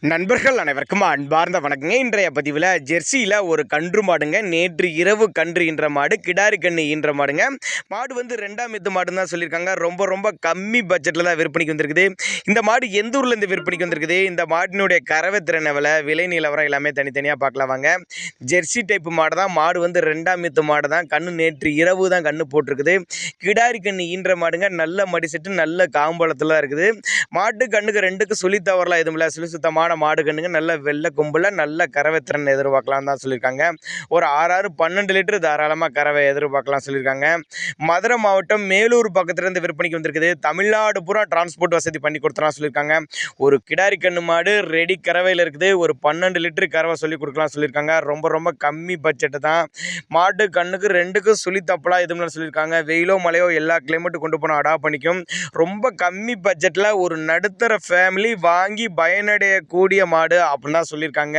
நண்பர்கள் அனைவருக்கும் அன்பார்ந்த வணக்கங்க. இன்றைய பதிவில் ஜெர்சியில் ஒரு கன்று மாடுங்க. நேற்று இரவு கன்று ஈன்ற மாடு, கிடாரி கன்று ஈன்ற மாடுங்க. மாடு வந்து 2ஆம் எத்து மாடுன்னு தான் சொல்லியிருக்காங்க. ரொம்ப கம்மி பட்ஜெட்டில் தான் விற்பனைக்கு வந்திருக்குது. இந்த மாடு எந்த ஊர்லேருந்து விற்பனைக்கு வந்திருக்குது, இந்த மாட்டினுடைய கறவை திறன் எவ்வளோ, விலை நிலவரம் எல்லாமே தனித்தனியாக பார்க்கலாம் வாங்க. ஜெர்சி டைப்பு மாடு தான். மாடு வந்து 2ஆம் எத்து மாடு தான். கன்று நேற்று இரவு தான் கன்று போட்டிருக்குது. கிடாரி கன்று ஈன்ற மாடுங்க. நல்ல மடிசெட்டு, நல்ல காம்பளத்தில் தான் இருக்குது. மாட்டு கண்ணுக்கு ரெண்டுக்கு சுழி தவறலாம் எதுவும் இல்லை. சுழி சுத்தமான மாடு கண்ணுங்க. நல்ல வெள்ளை கொம்பில் நல்ல கறவை திறன் எதிர்பார்க்கலாம் தான் சொல்லியிருக்காங்க. ஒரு 6-12 லிட்டர் தாராளமாக கறவை எதிர்பார்க்கலாம் சொல்லியிருக்காங்க. மதுரை மாவட்டம் மேலூர் பக்கத்துலேருந்து விற்பனைக்கு வந்திருக்குது. தமிழ்நாடு பூரா டிரான்ஸ்போர்ட் வசதி பண்ணி கொடுத்துலாம் சொல்லியிருக்காங்க. ஒரு கிடாரி கண்ணு மாடு ரெடி கறவையில் இருக்குது. ஒரு 12 லிட்டர் கறவை சொல்லி கொடுக்கலாம் சொல்லியிருக்காங்க. ரொம்ப கம்மி பட்ஜெட்டு தான். மாட்டு கண்ணுக்கு ரெண்டுக்கும் சுழி தப்பலாம் எதுவும் சொல்லியிருக்காங்க. வெயிலோ மழையோ எல்லா கிளைமேட்டும் கொண்டு போனால் அடா பண்ணிக்கும். ரொம்ப கம்மி பட்ஜெட்டில் ஒரு நடுத்தர ஃபேமிலி வாங்கி பயனடையக்கூடிய மாடு அப்படின்னு தான் சொல்லியிருக்காங்க.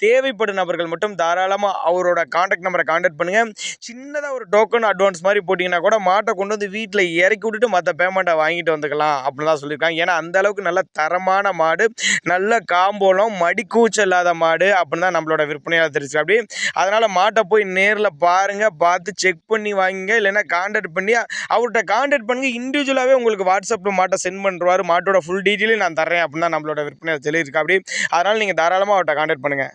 தேவைப்படும் நபர்கள் மட்டும் தாராளமாக அவரோட கான்டாக்ட் நம்பரை கான்டாக்ட் பண்ணுங்கள். சின்னதாக ஒரு டோக்கன் அட்வான்ஸ் மாதிரி போட்டிங்கன்னா கூட மாட்டை கொண்டு வந்து வீட்டில் இறக்கி விட்டுட்டு மற்ற பேமெண்ட்டை வாங்கிட்டு வந்துக்கலாம் அப்படின்னு தான் சொல்லியிருக்காங்க. ஏன்னா அந்த அளவுக்கு நல்ல தரமான மாடு, நல்ல காம்போலம், மடிக்கூச்சல் இல்லாத மாடு அப்படின்னு தான் நம்மளோட விற்பனையாளர் தெரிஞ்சு. அப்படி அதனால் மாட்டை போய் நேரில் பாருங்கள், பார்த்து செக் பண்ணி வாங்கிங்க. இல்லைன்னா கான்டாக்ட் பண்ணி அவர்கிட்ட கான்டாக்ட் பண்ணுங்கள். இண்டிவிஜுவலாகவே உங்களுக்கு வாட்ஸ்அப்பில் மாட்டை சென்ட் பண்ணுறாரு. மாட்டோட ஃபுல் டீட்டெயிலும் நான் தரேன் அப்படின்னு தான் நம்மளோட விற்பனையாளர் சொல்லியிருக்கா. அப்படி அதனால் நீங்கள் தாராளமாக அவர்கிட்ட கான்டாக்ட் பண்ணுங்கள்.